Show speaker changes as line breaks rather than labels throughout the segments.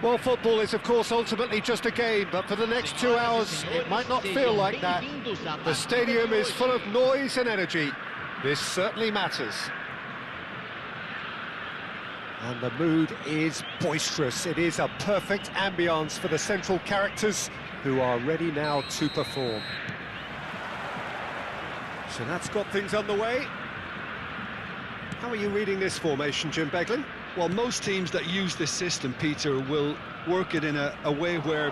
Well, football is, of course, ultimately just a game, but for the next 2 hours, it might not feel like that. The stadium is full of noise and energy. This certainly matters. And the mood is boisterous. It is a perfect ambience for the central characters who are ready now to perform. So that's got things underway. How are you reading this formation, Jim Beglin?
Well, most teams that use this system, Peter, will work it in a way where,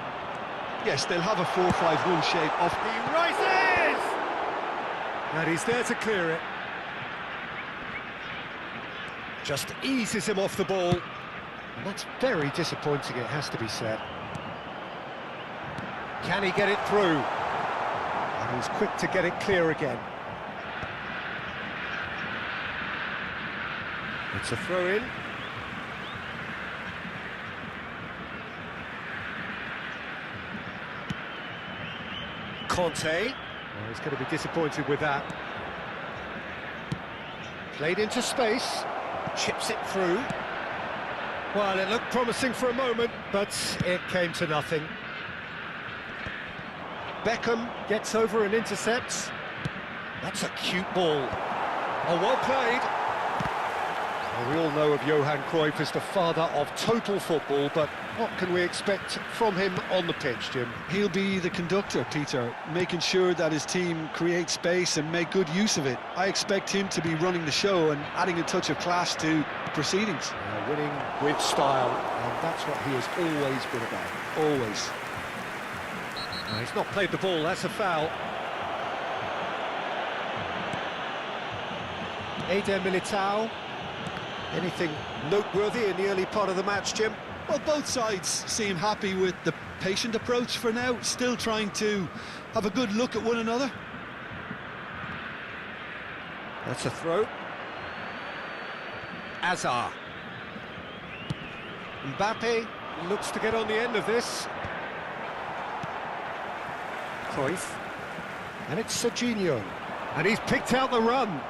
yes, they'll have a 4-5-1 shape of...
He rises! And he's there to clear it. Just eases him off the ball. And that's very disappointing, it has to be said. Can he get it through? And he's quick to get it clear again. It's a throw-in. Conte. Oh, he's going to be disappointed with that. Played into space. Chips it through. Well, it looked promising for a moment, but it came to nothing. Beckham gets over and intercepts. That's a cute ball. Oh, well played. Well, we all know of Johan Cruyff as the father of total football, but what can we expect from him on the pitch, Jim?
He'll be the conductor, Peter, making sure that his team creates space and make good use of it. I expect him to be running the show and adding a touch of class to proceedings.
Winning with style, and that's what he has always been about, always. He's not played the ball, that's a foul. Eder Militao. Anything noteworthy in the early part of the match, Jim?
Well, both sides seem happy with the patient approach for now, still trying to have a good look at one another.
That's a throw. Azar. Mbappe looks to get on the end of this. Cruyff. And it's Serginho. And he's picked out the run.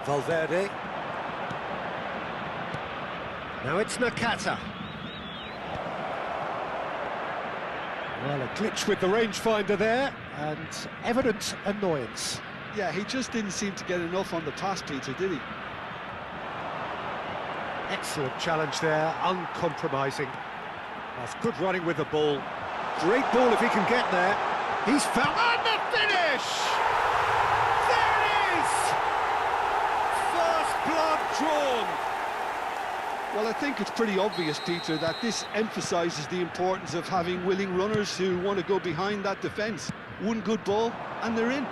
Valverde. Now it's Nakata. Well, a glitch with the rangefinder there, and evident annoyance.
Yeah, he just didn't seem to get enough on the pass, Peter, did he?
Excellent challenge there, uncompromising. That's good running with the ball. Great ball if he can get there. He's found... And the finish! There it is! First blood drawn.
Well, I think it's pretty obvious, Peter, that this emphasises the importance of having willing runners who want to go behind that defence. One good ball, and they're in.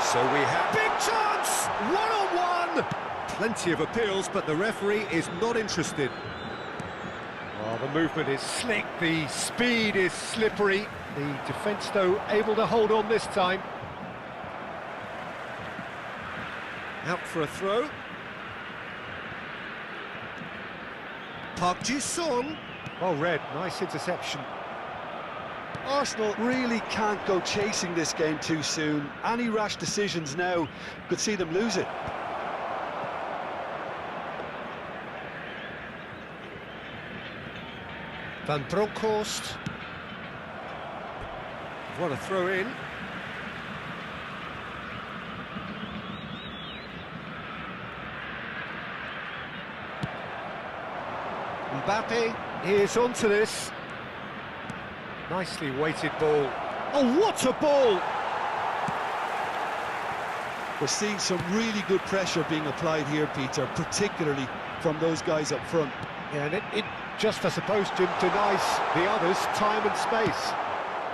So we have... Big chance! One-on-one! Plenty of appeals, but the referee is not interested. Oh, the movement is slick, the speed is slippery. The defence, though, able to hold on this time. Out for a throw. Park Ji-sung. Oh, red, nice interception.
Arsenal really can't go chasing this game too soon. Any rash decisions now could see them lose it.
Van Bronckhorst. What a throw in. Mbappe is onto this. Nicely weighted ball. Oh, what a ball!
We're seeing some really good pressure being applied here, Peter, particularly from those guys up front.
Yeah, and it just, I suppose, Jim, denies the others time and space.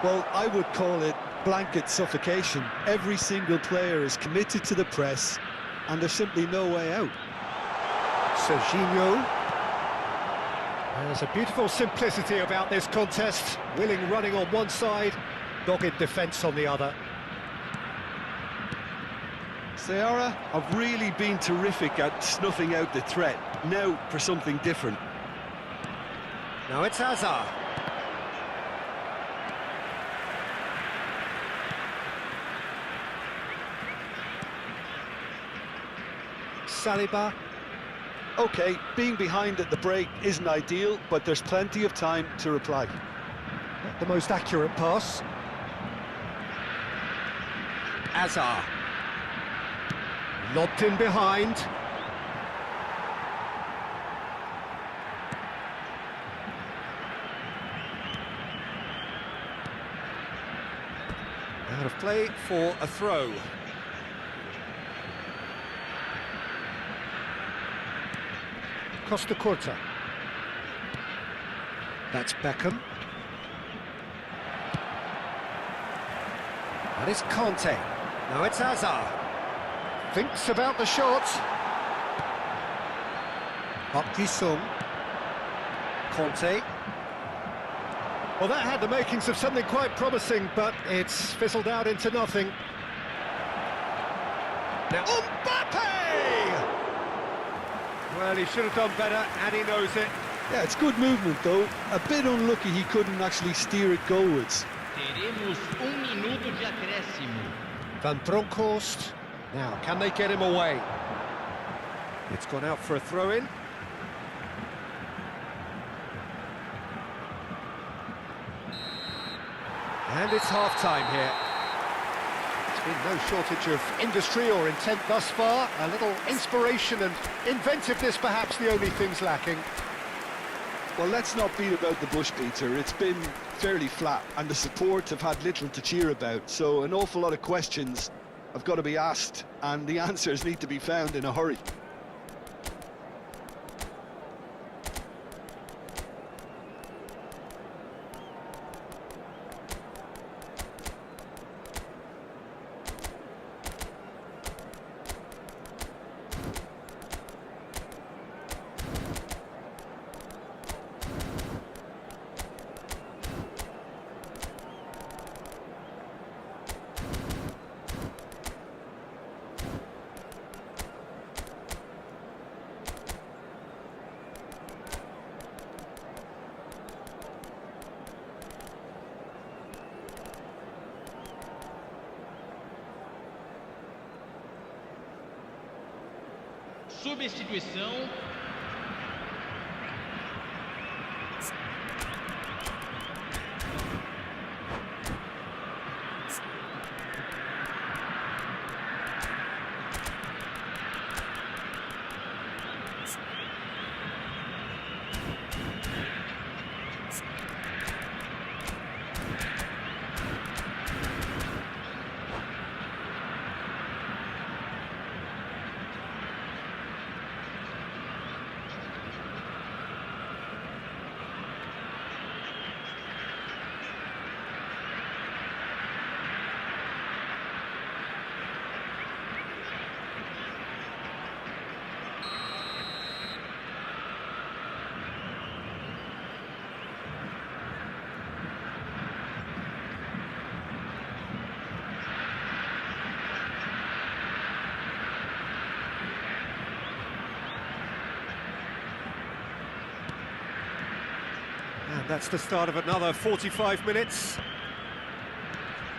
Well, I would call it blanket suffocation. Every single player is committed to the press, and there's simply no way out.
Serginho. There's a beautiful simplicity about this contest. Willing running on one side, dogged defence on the other.
Seara have really been terrific at snuffing out the threat. Now for something different.
Now it's Hazard. Saliba.
OK, being behind at the break isn't ideal, but there's plenty of time to reply.
Not the most accurate pass. Azar. Lobbed in behind. Out of play for a throw. Costa Curta. That's Beckham. And it's Conte. Now it's Azar. Thinks about the shot. Park Ji-sung. Conte. Well, that had the makings of something quite promising, but it's fizzled out into nothing. Now, Mbappe! Well, he should have done better, and he knows it.
Yeah, it's good movement, though. A bit unlucky he couldn't actually steer it goalwards.
Teremos minuto de acréscimo.
Van Bronckhorst. Now, can they get him away? It's gone out for a throw-in. And it's half-time here. There's been no shortage of industry or intent thus far. A little inspiration and inventiveness, perhaps the only things lacking.
Well, let's not beat about the bush, Peter. It's been fairly flat, and the support have had little to cheer about. So an awful lot of questions have got to be asked, and the answers need to be found in a hurry.
Substituição.
And that's the start of another 45 minutes.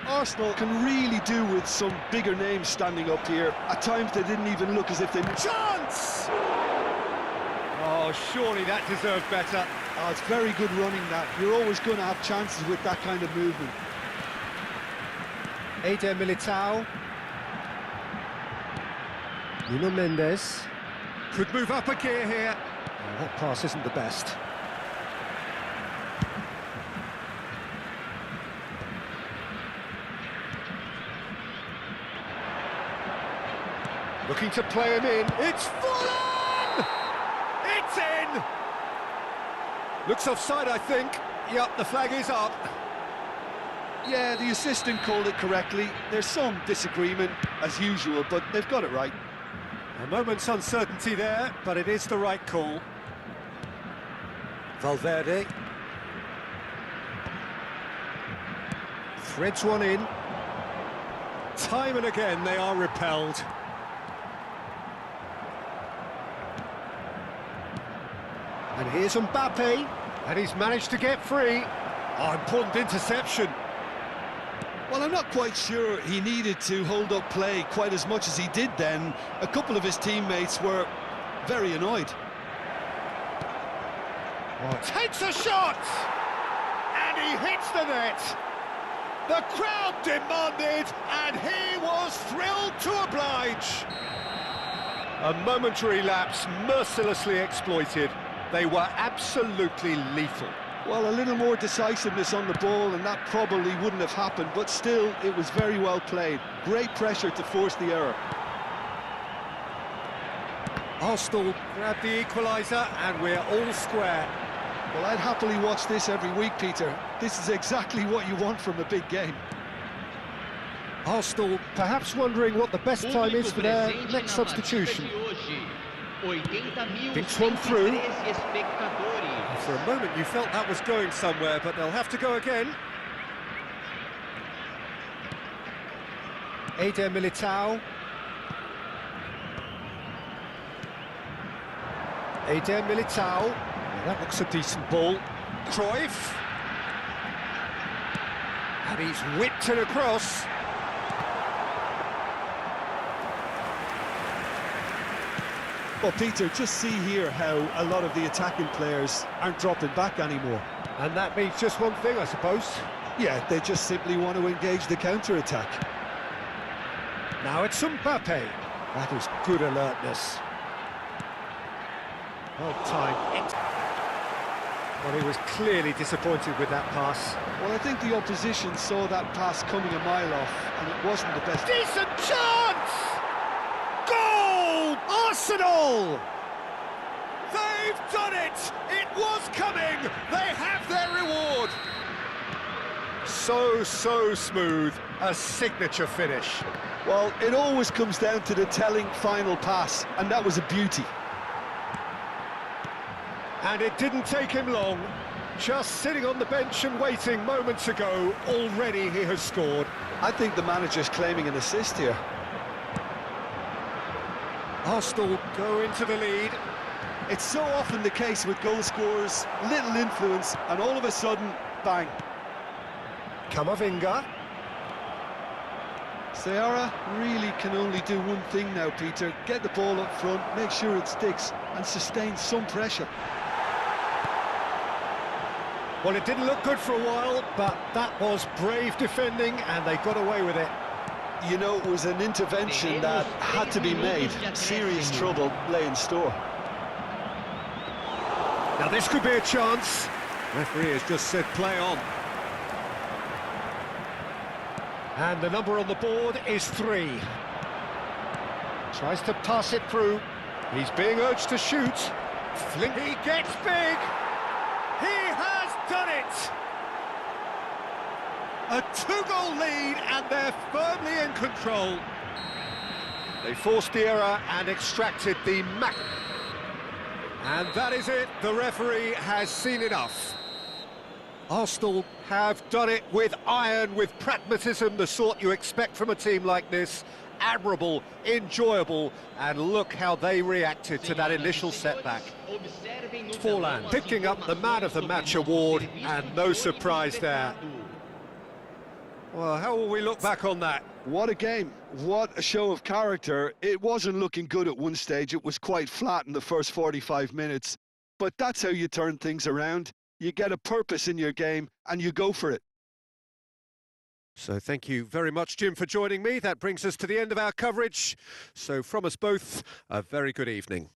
Arsenal can really do with some bigger names standing up here. At times they didn't even look as if they...
Chance! Oh, surely that deserved better.
Oh, it's very good running, that. You're always going to have chances with that kind of movement.
Eder Militao. Nuno Mendes. Could move up a gear here. Oh, that pass isn't the best. Looking to play him in. It's full on! It's in! Looks offside, I think. Yep, the flag is up.
Yeah, the assistant called it correctly. There's some disagreement, as usual, but they've got it right.
A moment's uncertainty there, but it is the right call. Valverde. Threads one in. Time and again they are repelled. And here's Mbappe, and he's managed to get free. Oh, important interception.
Well, I'm not quite sure he needed to hold up play quite as much as he did then. A couple of his teammates were very annoyed.
Takes a shot! And he hits the net! The crowd demanded, and he was thrilled to oblige. A momentary lapse mercilessly exploited. They were absolutely lethal.
Well, a little more decisiveness on the ball and that probably wouldn't have happened, but still, it was very well played. Great pressure to force the error.
Arsenal grab the equaliser, and we're all square.
Well, I'd happily watch this every week, Peter. This is exactly what you want from a big game.
Arsenal perhaps wondering what the best time is for their next substitution. Thinks one through. For a moment you felt that was going somewhere, but they'll have to go again. Eder Militao. Eder Militao. Well, that looks a decent ball. Cruyff. And he's whipped it across.
Well, Peter, just see here how a lot of the attacking players aren't dropping back anymore.
And that means just one thing, I suppose.
Yeah, they just simply want to engage the counter-attack.
Now it's Mbappe. That is good alertness. Well timed. Well, he was clearly disappointed with that pass.
Well, I think the opposition saw that pass coming a mile off, and it wasn't the best.
Decent chance! Goal! Arsenal! They've done it! It was coming! They have their reward! So smooth. A signature finish.
Well, it always comes down to the telling final pass, and that was a beauty.
And it didn't take him long. Just sitting on the bench and waiting moments ago, already he has scored.
I think the manager's claiming an assist here.
Arsenal go into the lead.
It's so often the case with goal scorers, little influence, and all of a sudden, bang.
Camavinga.
Seara really can only do one thing now, Peter. Get the ball up front, make sure it sticks, and sustain some pressure.
Well, it didn't look good for a while, but that was brave defending, and they got away with it.
You know, it was an intervention that had to be made. Serious trouble lay in store.
Now this could be a chance. Referee has just said play on. And the number on the board is 3. Tries to pass it through. He's being urged to shoot. Fling. He gets big. He has done it. A 2-goal lead, and they're firmly in control. They forced the error and extracted the And that is it. The referee has seen enough. Arsenal have done it with iron, with pragmatism, the sort you expect from a team like this. Admirable, enjoyable, and look how they reacted to that initial setback. Forlan picking up the Man of the Match award, and no surprise there. Well, how will we look back on that?
What a game. What a show of character. It wasn't looking good at one stage. It was quite flat in the first 45 minutes. But that's how you turn things around. You get a purpose in your game, and you go for it.
So thank you very much, Jim, for joining me. That brings us to the end of our coverage. So from us both, a very good evening.